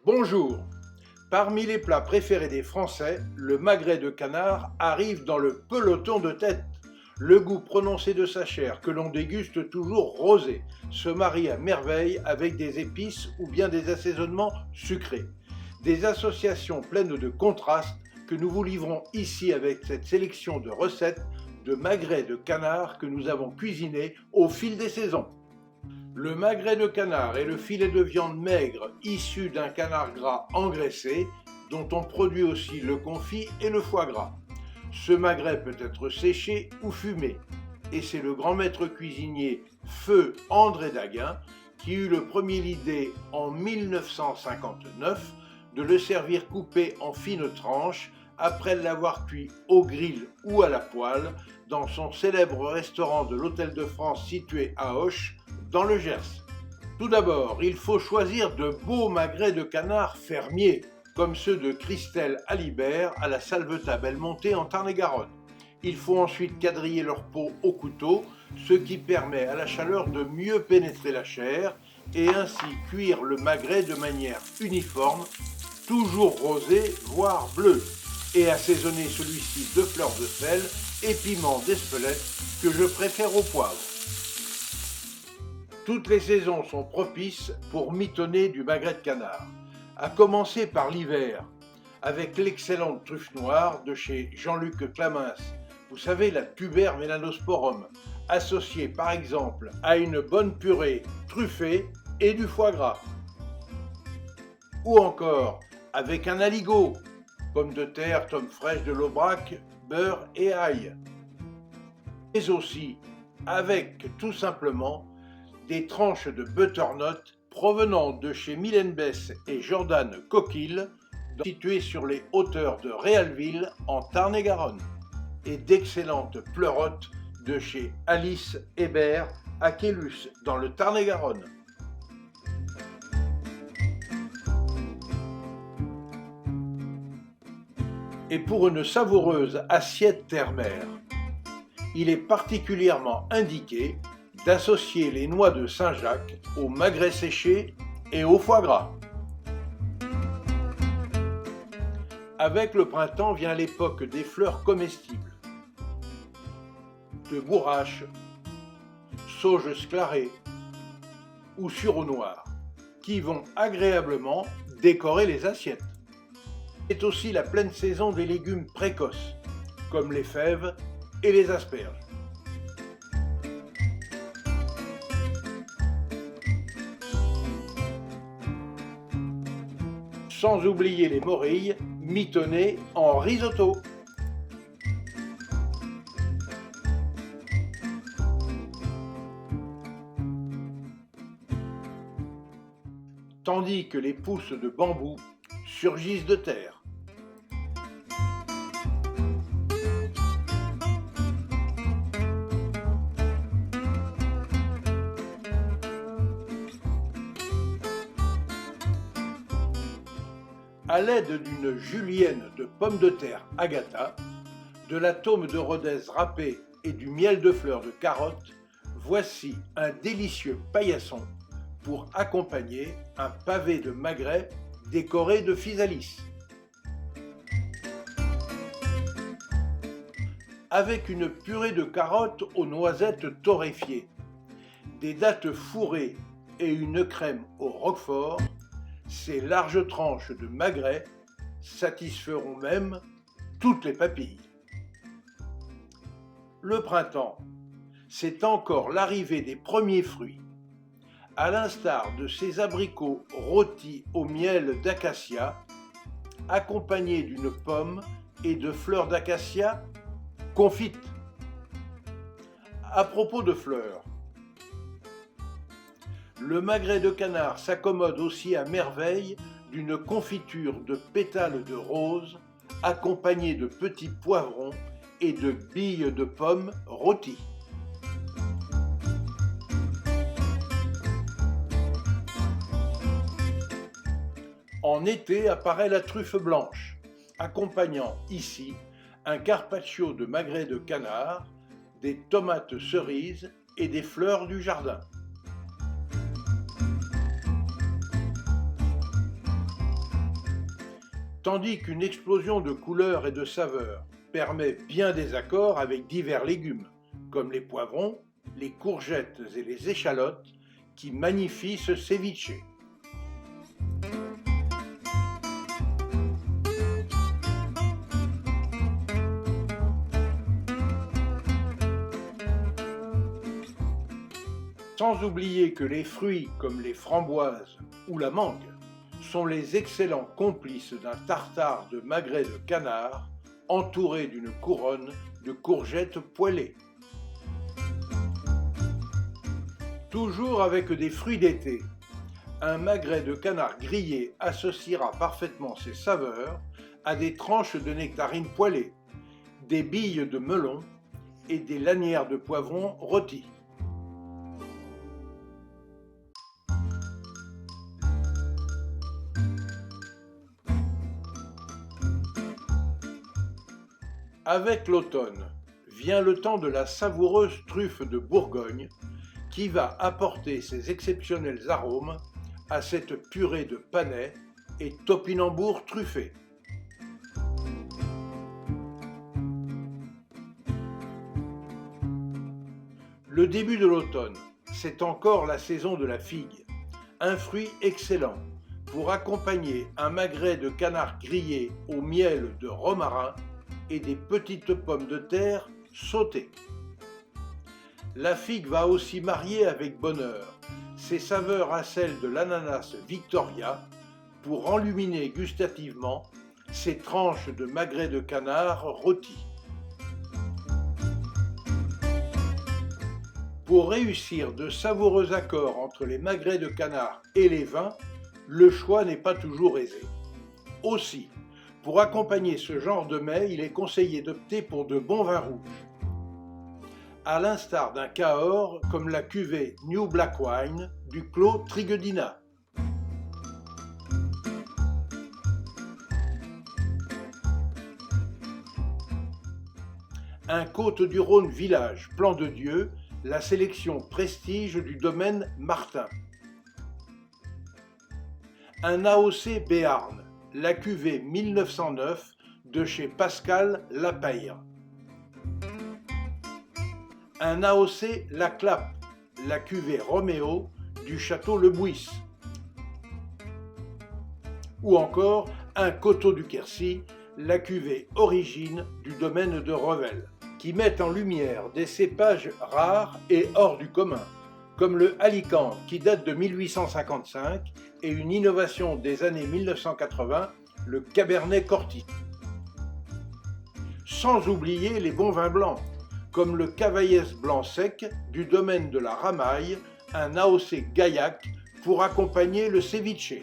Bonjour. Parmi les plats préférés des Français, le magret de canard arrive dans le peloton de tête. Le goût prononcé de sa chair, que l'on déguste toujours rosé, se marie à merveille avec des épices ou bien des assaisonnements sucrés. Des associations pleines de contrastes que nous vous livrons ici avec cette sélection de recettes de magret de canard que nous avons cuisiné au fil des saisons. Le magret de canard est le filet de viande maigre issu d'un canard gras engraissé, dont on produit aussi le confit et le foie gras. Ce magret peut être séché ou fumé, et c'est le grand maître cuisinier Feu André Daguin qui eut le premier l'idée en 1959 de le servir coupé en fines tranches après l'avoir cuit au grill ou à la poêle dans son célèbre restaurant de l'Hôtel de France situé à Auch, dans le Gers. Tout d'abord, il faut choisir de beaux magrets de canard fermiers, comme ceux de Christelle Alibert à la Salvetat Belmonte en Tarn-et-Garonne. Il faut ensuite quadriller leur peau au couteau, ce qui permet à la chaleur de mieux pénétrer la chair et ainsi cuire le magret de manière uniforme, toujours rosé, voire bleu, et assaisonner celui-ci de fleurs de sel et piment d'Espelette que je préfère au poivre. Toutes les saisons sont propices pour mitonner du magret de canard, à commencer par l'hiver, avec l'excellente truffe noire de chez Jean-Luc Clamins, vous savez, la Tuber melanosporum, associée par exemple à une bonne purée truffée et du foie gras. Ou encore avec un aligot, pommes de terre, tomes fraîches de l'Aubrac, beurre et ail. Mais aussi avec tout simplement des tranches de butternut provenant de chez Milenbès et Jordan Coquille, situées sur les hauteurs de Réalville en Tarn-et-Garonne, et d'excellentes pleurotes de chez Alice Hébert à Quélus dans le Tarn-et-Garonne. Et pour une savoureuse assiette terre-mer, il est particulièrement indiqué d'associer les noix de Saint-Jacques au magret séché et au foie gras. Avec le printemps vient l'époque des fleurs comestibles, de bourrache, sauge sclarée ou sureau noir, qui vont agréablement décorer les assiettes. C'est aussi la pleine saison des légumes précoces, comme les fèves et les asperges. Sans oublier les morilles mitonnées en risotto. Tandis que les pousses de bambou surgissent de terre. À l'aide d'une julienne de pommes de terre Agatha, de la tome de Rodez râpée et du miel de fleurs de carotte, voici un délicieux paillasson pour accompagner un pavé de magret décoré de physalis. Avec une purée de carottes aux noisettes torréfiées, des dattes fourrées et une crème au roquefort, ces larges tranches de magret satisferont même toutes les papilles. Le printemps, c'est encore l'arrivée des premiers fruits, à l'instar de ces abricots rôtis au miel d'acacia, accompagnés d'une pomme et de fleurs d'acacia confites. À propos de fleurs, le magret de canard s'accommode aussi à merveille d'une confiture de pétales de rose accompagnée de petits poivrons et de billes de pommes rôties. En été apparaît la truffe blanche, accompagnant ici un carpaccio de magret de canard, des tomates cerises et des fleurs du jardin. tandis qu'une explosion de couleurs et de saveurs permet bien des accords avec divers légumes, comme les poivrons, les courgettes et les échalotes, qui magnifient ce ceviche. Sans oublier que les fruits comme les framboises ou la mangue sont les excellents complices d'un tartare de magret de canard entouré d'une couronne de courgettes poêlées. Toujours avec des fruits d'été, un magret de canard grillé associera parfaitement ses saveurs à des tranches de nectarines poêlées, des billes de melon et des lanières de poivrons rôtis. Avec l'automne vient le temps de la savoureuse truffe de Bourgogne qui va apporter ses exceptionnels arômes à cette purée de panais et topinambours truffés. Le début de l'automne, c'est encore la saison de la figue, un fruit excellent pour accompagner un magret de canard grillé au miel de romarin et des petites pommes de terre sautées. La figue va aussi marier avec bonheur ses saveurs à celles de l'ananas Victoria pour enluminer gustativement ces tranches de magret de canard rôti. Pour réussir de savoureux accords entre les magrets de canard et les vins, le choix n'est pas toujours aisé. Aussi, pour accompagner ce genre de mets, il est conseillé d'opter pour de bons vins rouges, à l'instar d'un Cahors comme la cuvée New Black Wine du Clos Triguedina. Un Côte-du-Rhône village, Plan de Dieu, la sélection prestige du domaine Martin. Un AOC Béarn, la cuvée 1909 de chez Pascal Lapeyre. Un AOC La Clappe, la cuvée Roméo du château Le Bouis. Ou encore un Coteau du Quercy, la cuvée Origine du domaine de Revel, qui met en lumière des cépages rares et hors du commun, comme le Alicante qui date de 1855 et une innovation des années 1980, le Cabernet Corti. Sans oublier les bons vins blancs, comme le Cavaillès blanc sec du domaine de la Ramaille, un AOC Gaillac pour accompagner le ceviche.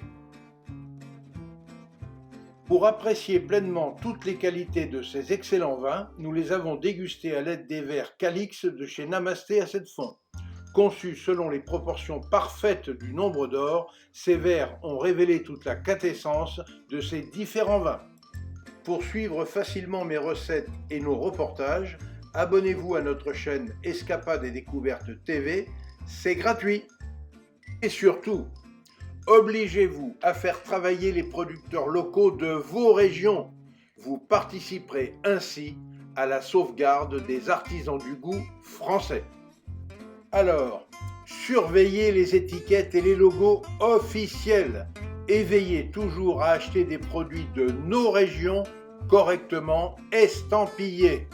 Pour apprécier pleinement toutes les qualités de ces excellents vins, nous les avons dégustés à l'aide des verres Calix de chez Namasté à 7 fonds. Conçus selon les proportions parfaites du nombre d'or, ces verres ont révélé toute la quintessence de ces différents vins. Pour suivre facilement mes recettes et nos reportages, abonnez-vous à notre chaîne Escapades et Découvertes TV, c'est gratuit. Et surtout, obligez-vous à faire travailler les producteurs locaux de vos régions. Vous participerez ainsi à la sauvegarde des artisans du goût français. Alors, surveillez les étiquettes et les logos officiels et veillez toujours à acheter des produits de nos régions correctement estampillés.